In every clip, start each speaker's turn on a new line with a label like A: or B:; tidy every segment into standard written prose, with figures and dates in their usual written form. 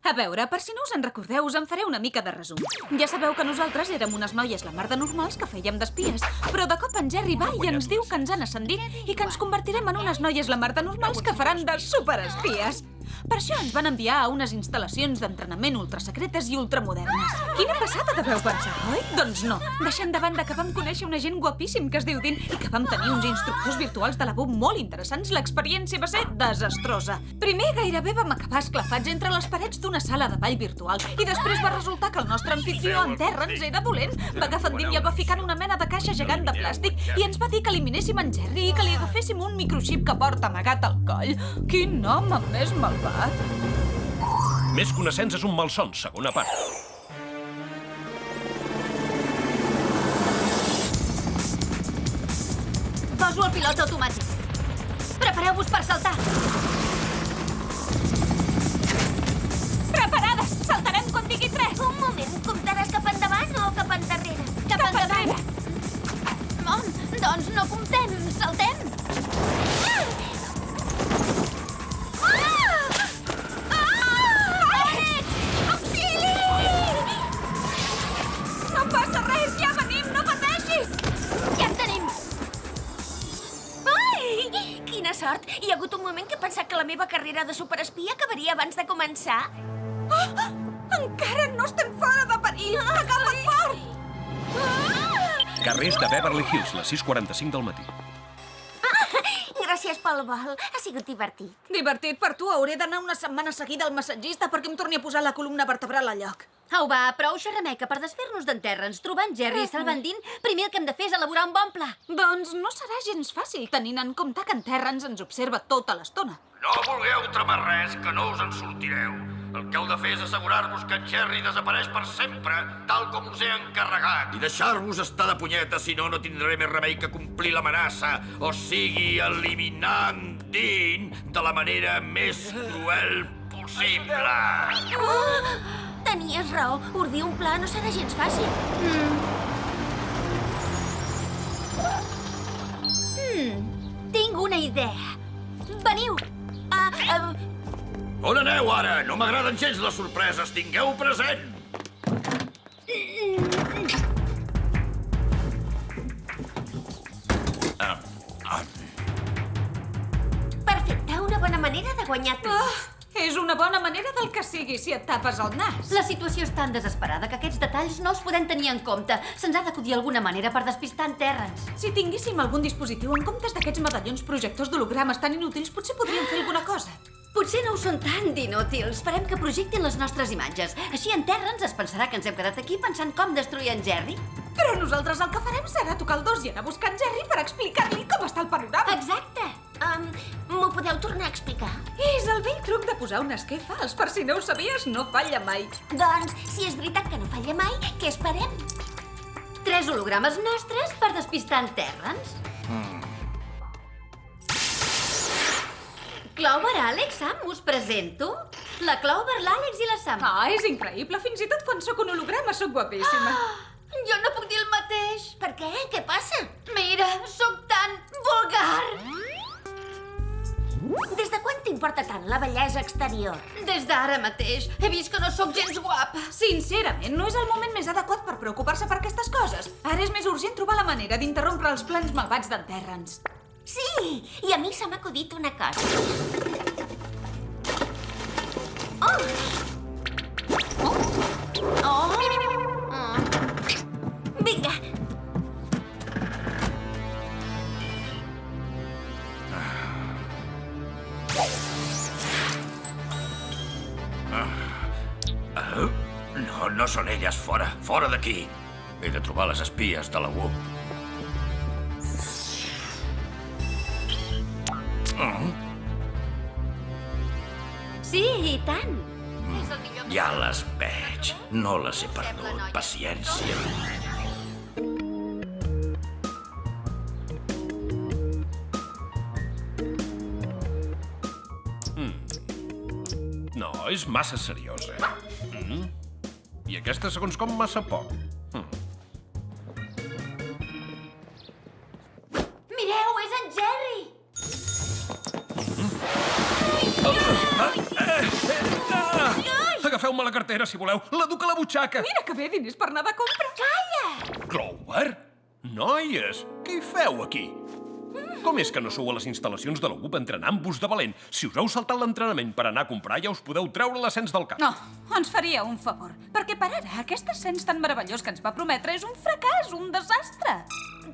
A: A veure, per si no us en recordeu, us en faré una mica de resum. Ja sabeu que nosaltres érem unes noies la mar de normals que fèiem d'espies, però de cop en Jerry va i ens diu que ens han ascendit i que ens convertirem en unes noies la mar de normals que faran de superespies. Per això ens van enviar a unes instal·lacions d'entrenament ultrasecretes i ultramodernes. Quina passada deveu pensar, oi? Doncs no. Deixant de banda que vam conèixer una gent guapíssim que es diu Dean i que vam tenir uns instructors virtuals de la BUP molt interessants, l'experiència va ser desastrosa. Primer gairebé vam acabar esclafats entre les parets d'una sala de ball virtual i després va resultar que el nostre anfitrió en Terrence era dolent. Va agafar en Dean i el va ficar en una mena de caixa gegant de plàstic i ens va dir que eliminéssim en Jerry i que li agaféssim un microxip que porta amagat al coll. Quin home més malvat.
B: Més que un ascens és un malson, segona part.
C: Poso el pilot automàtic. Prepareu-vos per saltar.
A: Preparades! Saltarem quan digui 3!
C: Un moment, comptaràs cap endavant o cap endarrere?
A: Cap endarrere!
C: Doncs no comptem, saltem!
A: No passa res, ja venim, no pateixis!
C: Ja en tenim! Ai! Quina sort! Hi ha hagut un moment que he pensat que la meva carrera de superespia acabaria abans de començar.
A: Oh! Encara no estem fora de perill! Agafa't fort!
B: Carrers de Beverly Hills, les 6:45 del matí.
C: Gràcies pel vol. Ha sigut divertit.
A: Divertit per tu. Hauré d'anar una setmana seguida al massatgista perquè em torni a posar la columna vertebral a lloc.
D: Au, va, prou xerrameca. Per desfer-nos d'en Terrence, trobar en Jerry i salvar en Dean, primer el que hem de fer és elaborar un bon pla.
A: Doncs no serà gens fàcil, tenint en compte que en Terrence ens observa tota l'estona.
E: No vulgueu tramar res, que no us en sortireu. El que heu de fer és assegurar-vos que en Jerry desapareix per sempre, tal com us he encarregat. I deixar-vos estar de punyeta, si no, no tindré més remei que complir l'amenaça, o sigui, eliminar en Dean de la manera més cruel possible.
C: Tenies raó. Ordir un pla no serà gens fàcil.
D: Tinc una idea. Veniu!
E: On aneu ara? No m'agraden gens les sorpreses, tingueu present.
C: Perfecte, una bona manera de guanyar temps.
A: És una bona manera del que sigui si et tapes el nas.
D: La situació és tan desesperada que aquests detalls no els podem tenir en compte. Se'ns ha d'acudir alguna manera per despistar en Terrence.
A: Si tinguéssim algun dispositiu en comptes d'aquests medallons projectors d'hologrames tan inútils, potser podríem fer alguna cosa.
D: Potser no ho són tan d'inútils. Farem que projectin les nostres imatges. Així en Terrence es pensarà que ens hem quedat aquí pensant com destruir en Jerry.
A: Però nosaltres el que farem serà tocar el dos i anar a buscar en Jerry per explicar-li com està el panorama.
C: Exacte. M'ho podeu tornar a explicar?
A: És el vell truc de posar un esquer fals. Per si no ho sabies, no falla mai.
C: Doncs, si és veritat que no falla mai, què esperem?
D: 3 hologrames nostres per despistar en Terrence. Clover, Àlex, Sam, us presento. La Clover, l'Àlex i la Sam.
A: És increïble. Fins i tot quan sóc un holograma sóc guapíssima.
D: Jo no puc dir el mateix.
C: Per què? Què passa?
D: Mira, sóc tan vulgar.
C: Des de quan t'importa tant la bellesa exterior?
D: Des d'ara mateix he vist que no sóc gens guapa.
A: Sincerament, no és el moment més adequat per preocupar-se per aquestes coses. Ara és més urgent trobar la manera d'interrompre els plans malvats d'en Terrence.
C: Sí, i a mi se m'ha acudit una cosa. Vinga.
E: No són elles. Fora. Fora d'aquí. He de trobar les espies de la WUP.
D: Sí, i tant. És el millor que...
E: Ja les veig. No les he perdut. Paciència.
B: No, és massa seriosa. I aquesta, segons com, massa poc.
D: Mireu, és en Jerry!
B: agafeu-me la cartera, si voleu. La duc a la butxaca.
A: Mira que bé, diners per anar de compra.
B: Clover? Noies, què hi feu aquí? Com és que no sou a les instal·lacions de la UP entrenant-vos de valent? Si us heu saltat l'entrenament per anar a comprar, ja us podeu treure l'ascens del cap.
A: No, ens faria un favor, perquè per ara aquest ascens tan meravellós que ens va prometre és un fracàs, un desastre.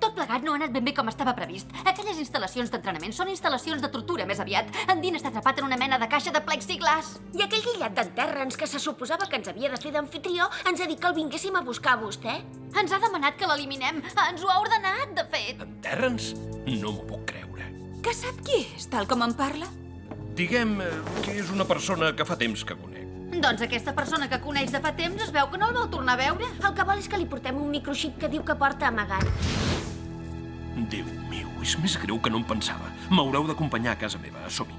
D: Tot plegat no ha anat ben bé com estava previst. Aquelles instal·lacions d'entrenament són instal·lacions de tortura, més aviat. En Dean està atrapat en una mena de caixa de plexiglàs.
C: I aquell guillat d'en Terrence, que se suposava que ens havia de fer d'amfitrió, ens ha dit que el vinguéssim a buscar a vostè.
D: Ens ha demanat que l'eliminem. Ens ho ha ordenat, de fet.
B: En Terrence? No m'ho puc creure.
A: Que sap qui és, tal com em parla?
B: Diguem que és una persona que fa temps que conec.
D: Doncs aquesta persona que coneix de fa temps es veu que no el vol tornar a veure.
C: El que vol és que li portem un microxip que diu que porta amagat.
B: Déu meu, és més greu que no em pensava. M'haureu d'acompanyar a casa meva. Som-hi.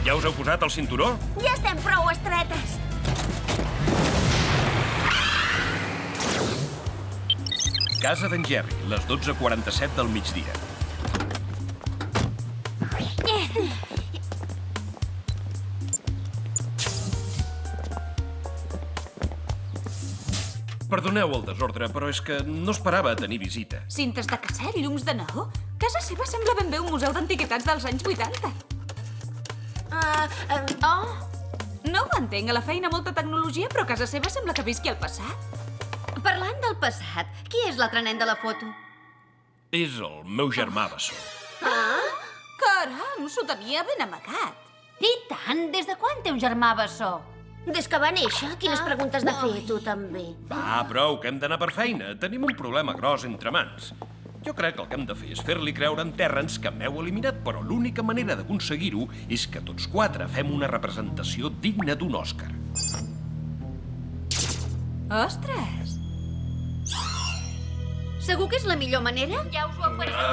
B: Ja us heu posat el cinturó?
C: Ja estem prou estretes.
B: Casa d'en Jerry, les 12:47 del migdia. Perdoneu el desordre, però és que no esperava tenir visita.
A: Cintes de casset, llums de neó? Casa seva sembla ben bé un museu d'antiguitats dels anys 80.
D: Oh,
A: No ho entenc, a la feina molta tecnologia, però casa seva sembla que visqui al passat.
D: parlant del passat, qui és l'altre nen de la foto?
B: És el meu germà bessó.
A: Caram, s'ho tenia ben amagat.
D: I tant, des de quan té un germà bessó?
C: Des que va néixer, quines preguntes de fer, tu també.
B: Va, prou, que hem d'anar per feina. Tenim un problema gros entre mans. Jo crec que el que hem de fer és fer-li creure a en Terrence que m'heu eliminat, però l'única manera d'aconseguir-ho és que tots quatre fem una representació digna d'un Òscar.
A: Ostres!
D: Segur que és la millor manera? Ja us ho ofereixo,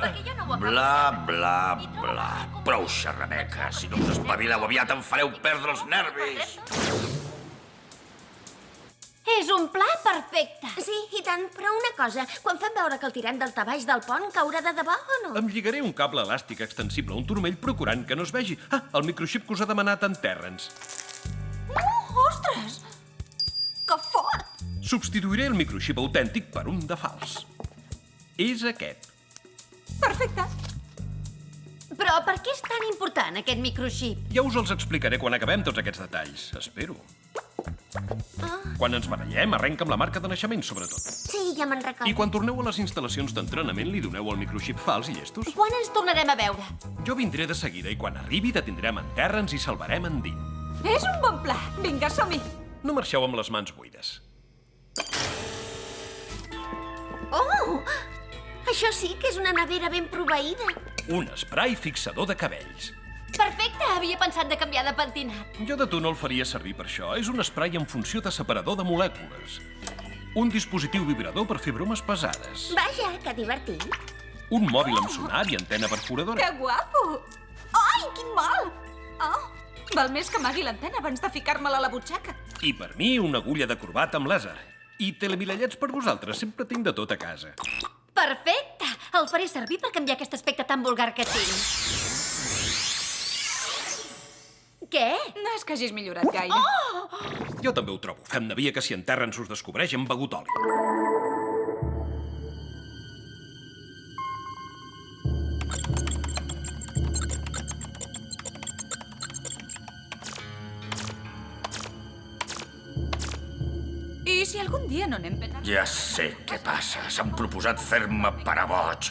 D: perquè jo no ho he
E: Bla, bla, bla. Prou xerrameca. Si no us espavileu aviat em fareu perdre els nervis.
D: És un pla perfecte.
C: Sí, i tant, però una cosa, quan fem veure que el tirant del tabaix del pont caurà de debò o no?
B: Em lligaré un cable elàstic extensible a un turmell procurant que no es vegi. Ah, el microxip que us ha demanat en Terrence.
A: Ostres! Que fort!
B: Substituiré el microxip autèntic per un de fals. És aquest.
A: Perfecte.
D: Però per què és tan important, aquest microxip?
B: Ja us els explicaré quan acabem tots aquests detalls. Espero. Quan ens barallem, arrenca amb la marca de naixement, sobretot.
C: Sí, ja me'n recordo.
B: I quan torneu a les instal·lacions d'entrenament, li doneu el microxip fals i llestos?
D: Quan ens tornarem a veure?
B: Jo vindré de seguida i quan arribi detindrem en Terrence i salvarem en Dean.
A: És un bon pla. Vinga, som-hi.
B: No marxeu amb les mans buides.
C: Oh! Això sí que és una nevera ben proveïda.
B: Un spray fixador de cabells.
D: Perfecte, havia pensat de canviar de pentinat.
B: Jo de tu no el faria servir per això. És un spray en funció de separador de molècules. Un dispositiu vibrador per fer bromes pesades.
C: Vaja, que divertit.
B: Un mòbil amb sonar i antena perforadora.
A: Que guapo! Ai, quin mal! Oh, val més que amagui l'antena abans de ficar-me-la a la butxaca.
B: I per mi, una agulla de corbat amb làser. I telemirallets per vosaltres. Sempre tinc de tot a casa.
D: Perfecte! El faré servir per canviar aquest aspecte tan vulgar que tinc. Què?
A: No és que hagis millorat gaire.
B: Jo també ho trobo. Fem nevia que si en Terrence us descobreix hem begut oli.
A: I si algun dia no anem ben...
E: Ja sé què passa. S'han proposat fer-me parar boig.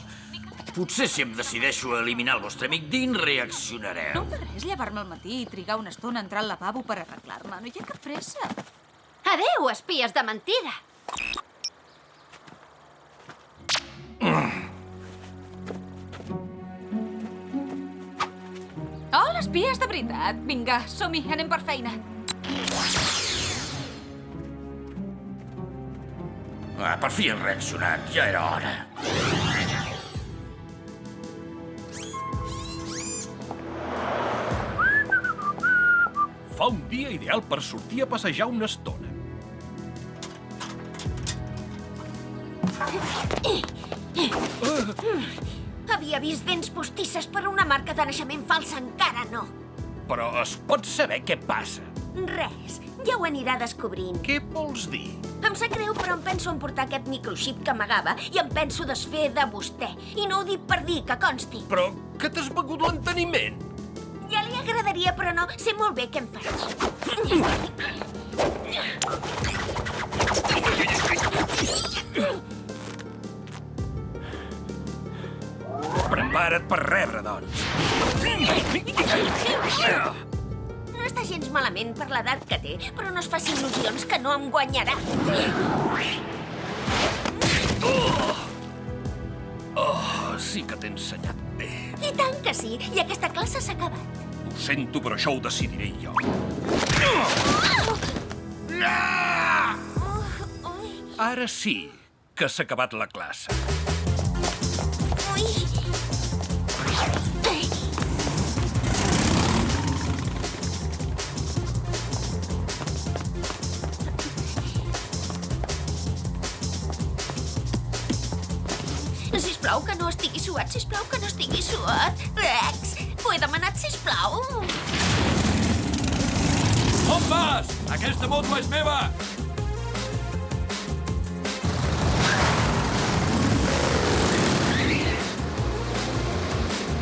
E: Potser si em decideixo a eliminar el vostre amic Dean,
A: No
E: reaccionareu.
A: em fa res llevar-me al matí i trigar una estona a entrar al lavabo per arreglar-me. No hi ha cap pressa.
D: Adéu, espies de mentida!
A: Oh, l'espies de veritat. Vinga, som-hi, anem per feina.
E: Ah, per fi han reaccionat. Ja era hora.
B: Fa un dia ideal per sortir a passejar una estona.
C: Havia vist dents postisses per una marca de naixement falsa, encara no.
B: però es pot saber què passa?
C: Res, ja ho anirà descobrint.
B: Què vols dir?
C: Em sap greu, però em penso emportar aquest microxip que amagava i em penso desfer de vostè. I no ho dic per dir, que consti.
B: Però que t'has begut l'enteniment?
C: Ja li agradaria, però no. Sé molt bé què em faig.
B: Prepara't per rebre, doncs.
C: No està gens malament per l'edat que té, però no es faci il·lusions que no em guanyarà.
B: Oh, sí que t'he ensenyat bé.
C: I tant que sí, i aquesta classe s'ha acabat.
B: Ho sento, però això ho decidiré jo. Ara sí que s'ha acabat la classe.
C: Sisplau, que no estigui suat, sisplau, que no estigui suat. Rex, ho he demanat, sisplau.
E: On vas? Aquesta moto és meva!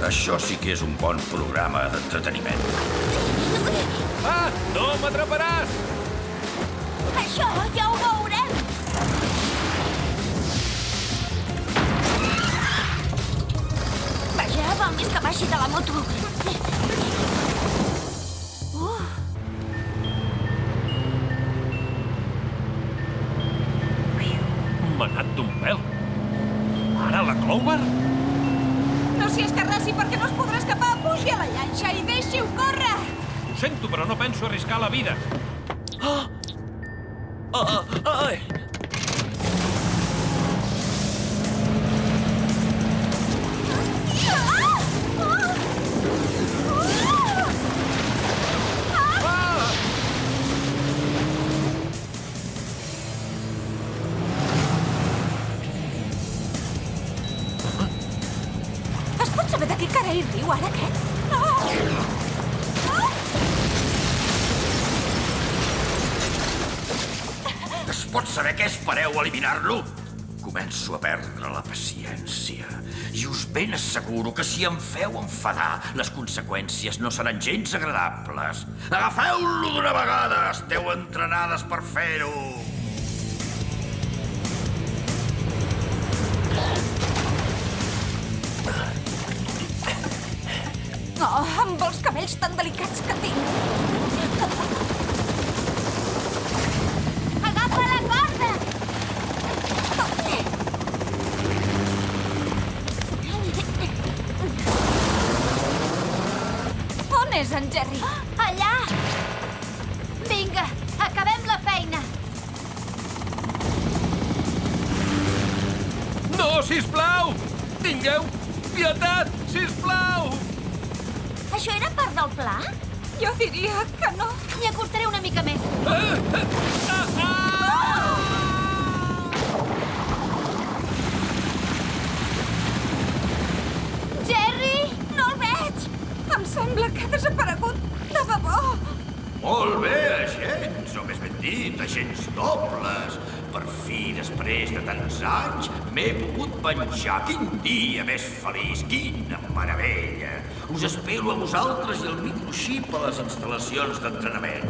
E: Això sí que és un bon programa d'entreteniment.
B: Ah, no m'atraparàs!
C: Això ja ho veurem. Vaja, val més que baixi de la moto.
B: M'ha anat d'un pèl. Ara la Clover?
A: No s'hi escarrassi perquè no es podrà escapar. Pugi a la llanxa i deixi-ho córrer.
B: Ho sento, però no penso arriscar la vida.
E: Ai!
A: Es pot saber de què cara hi riu ara, aquest?
E: Es pot saber què espereu a eliminar-lo? Començo a perdre la paciència. I us ben asseguro que si em feu enfadar, les conseqüències no seran gens agradables. Agafeu-lo d'una vegada! Esteu entrenades per fer-ho!
A: Oh, amb els cabells tan delicats que tinc.
C: Agafa la corda!
A: On és en Jerry?
C: Allà! Vinga, acabem la feina.
B: No, sisplau! Tingueu pietat, sisplau!
C: Això era part del pla?
A: Jo diria que no.
C: M'hi acostaré una mica més. Jerry, no el veig!
A: Em sembla que ha desaparegut de debò.
E: Molt bé, agents, o més ben dit, agents dobles. Per fi, després de tants anys, m'he pogut penjar. Quin dia més feliç, quina meravella. Us espero a vosaltres i el microxip a les instal·lacions d'entrenament.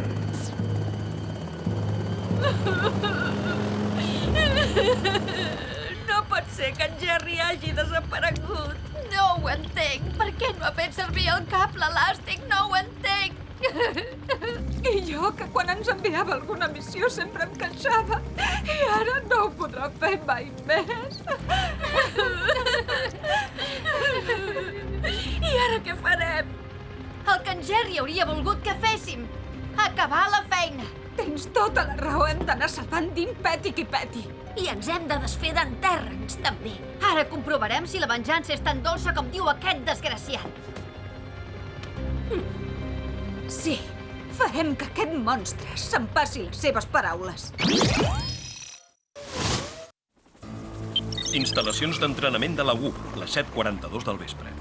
C: No pot ser que en Jerry hagi desaparegut. No ho entenc. Per què no ha fet servir el cable elàstic? No ho entenc.
A: I jo, que quan ens enviava alguna missió sempre em queixava. I ara no ho podrà fer mai més.
C: I ara què farem? El que en Jerry hauria volgut que féssim. Acabar la feina.
A: Tens tota la raó, hem d'anar salvant Dean Petty qui Petty.
C: I ens hem de desfer d'en Terrence, també.
D: Ara comprovarem si la venjança és tan dolça com diu aquest desgraciat.
A: Sí, farem que aquest monstre s'empassi les seves paraules.
B: Instal·lacions d'entrenament de la UP, les 7:42 del vespre.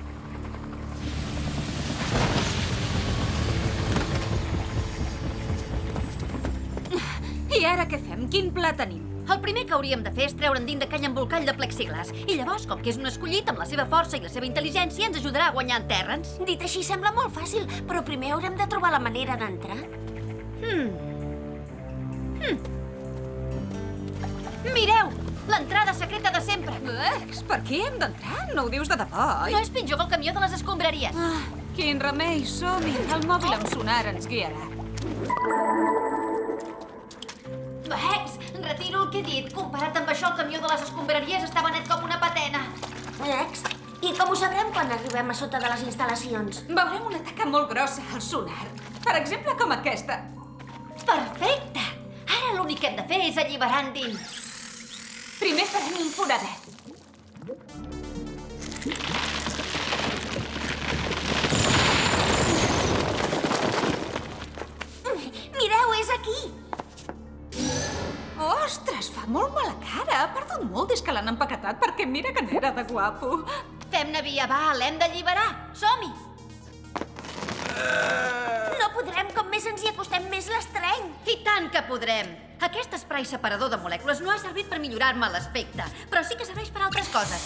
A: I ara què fem? Quin pla tenim?
D: El primer que hauríem de fer és treure en Dean d'aquell embolcall de plexiglas. I llavors, com que és un escollit, amb la seva força i la seva intel·ligència, ens ajudarà a guanyar en Terrence.
C: Dit així sembla molt fàcil, però primer haurem de trobar la manera d'entrar.
D: Mireu! L'entrada secreta de sempre!
A: Lex, per aquí hem d'entrar? No ho dius de debò, oi?
D: No és pitjor que el camió de les escombraries.
A: Quin remei, som-hi. El mòbil amb sonar ens guiarà.
D: Lex, retiro el que he dit. Comparat amb això, el camió de les escombraries estava net com una patena.
C: Lex, i com ho sabrem quan arribem a sota de les instal·lacions?
A: Veurem una taca molt grossa al sonar. Per exemple, com aquesta.
D: Perfecte! Ara l'únic que hem de fer és alliberar en Dean.
A: Primer farem un foradet.
C: Mireu, és aquí!
A: Ostres, fa molt mala cara. Ha perdut molt des que l'han empaquetat perquè mira que n'era de guapo.
D: Fem-ne via, va, l'hem d'alliberar. Som-hi!
C: No podrem, com més ens hi acostem, més l'estreny.
D: I tant que podrem! Aquest esprai separador de molècules no ha servit per millorar-me l'aspecte, però sí que serveix per altres coses.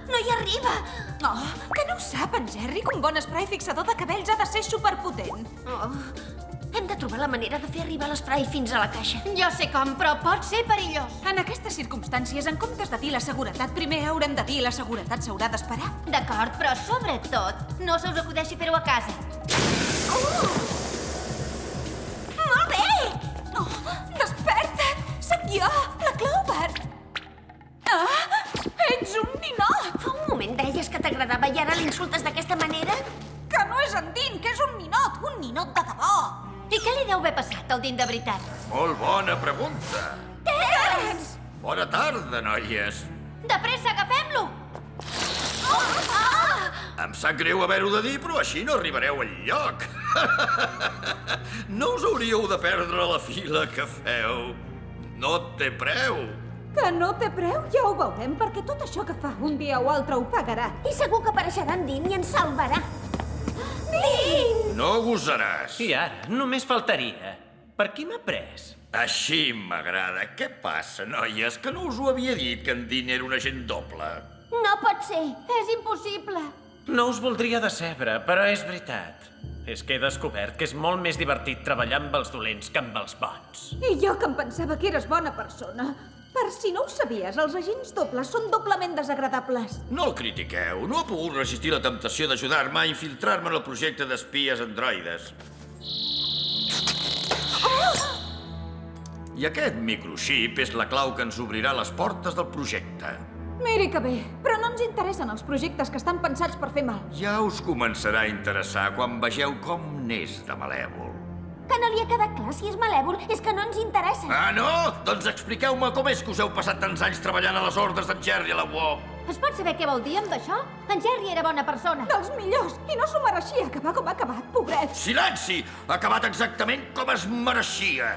C: No hi arriba!
A: Oh, que no ho sap, en Jerry, que un bon esprai fixador de cabells ha de ser superpotent.
C: Oh, hem de trobar la manera de fer arribar l'esprai fins a la caixa.
D: Jo sé com, però pot ser perillós.
A: En aquestes circumstàncies, en comptes de dir la seguretat, primer haurem de dir la seguretat s'haurà d'esperar.
D: D'acord, però sobretot, no se us acudeixi fer-ho a casa.
C: Molt bé!
A: Oh, desperta't! Sóc jo, la Clover! Ah, ets un ninot!
C: Fa un moment deies que t'agradava i ara l'insultes d'aquesta manera?
A: Que no és en Dean, que és un ninot de debò!
D: I què li deu haver passat al Dean de veritat?
E: Molt bona pregunta.
A: Terrence!
E: Bona tarda, noies.
D: De pressa, agafem-lo!
E: Em sap greu haver-ho de dir, però així no arribareu enlloc. No us hauríeu de perdre la fila que feu. No té preu.
A: Que no té preu? Ja ho veurem, perquè tot això que fa un dia o altre ho pagarà.
C: I segur que apareixerà en Dean i ens salvarà. Dean!
E: No gosaràs.
F: I ara, només faltaria. Per qui m'ha pres?
E: Així m'agrada. Què passa, noies? Que no us ho havia dit, que en Dean era un agent doble?
C: No pot ser.
D: És impossible.
F: No us voldria decebre, però és veritat. És que he descobert que és molt més divertit treballar amb els dolents que amb els bons.
A: I jo que em pensava que eres bona persona. Per si no ho sabies, els agents dobles són doblement desagradables.
E: No el critiqueu. No ha pogut resistir la temptació d'ajudar-me a infiltrar-me en el projecte d'espies androides. I aquest microxip és la clau que ens obrirà les portes del projecte.
A: Miri que bé, però no ens interessen els projectes que estan pensats per fer mal.
E: Ja us començarà a interessar quan vegeu com n'és de malèvol.
C: Que no li ha quedat clar si és malèvol, és que no ens interessa.
E: Ah, no? Doncs expliqueu-me com és que us heu passat tants anys treballant a les ordres d'en Jerry a la UOP.
D: Es pot saber què vol dir amb això? En Jerry era bona persona.
A: Dels millors, i no s'ho mereixia acabar com ha acabat, pobret.
E: Silenci! Ha acabat exactament com es mereixia.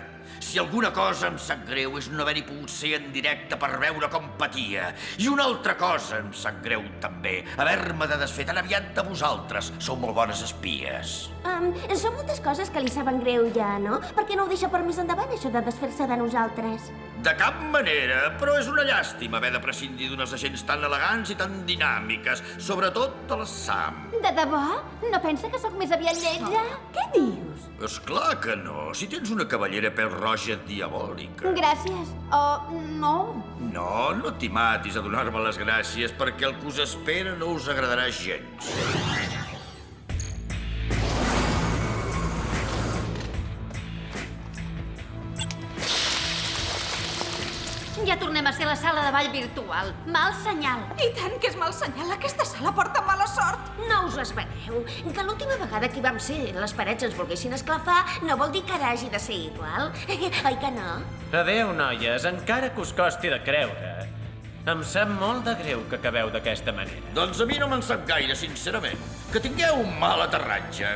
E: Si alguna cosa em sap greu és no haver-hi pogut ser en directe per veure com patia. I una altra cosa em sap greu també, haver-me de desfer tan aviat de vosaltres. Sou molt bones espies.
C: Són moltes coses que li saben greu ja, no? Per què no ho deixa per més endavant, això de desfer-se de nosaltres?
E: De cap manera, però és una llàstima haver de prescindir d'unes agents tan elegants i tan dinàmiques, sobretot de la Sam.
D: De debò? No pensa que sóc més aviat lletja?
A: Què dius?
E: És clar que no, si tens una cavallera pèl-roja diabòlica.
D: Gràcies. O no.
E: No, no t'hi matis a donar-me les gràcies perquè el que us espera no us agradarà gens.
D: Ja tornem a ser la sala de ball virtual. Mal senyal.
A: I tant que és mal senyal, aquesta sala porta mala sort.
C: No us esvereu, que l'última vegada que hi vam ser les parets ens volguessin esclafar no vol dir que ara hagi de ser igual. Oi que no?
F: Adéu, noies, encara que us costi de creure. Em sap molt de greu que acabeu d'aquesta manera.
E: Doncs a mi no me'n sap gaire, sincerament. Que tingueu un mal aterratge.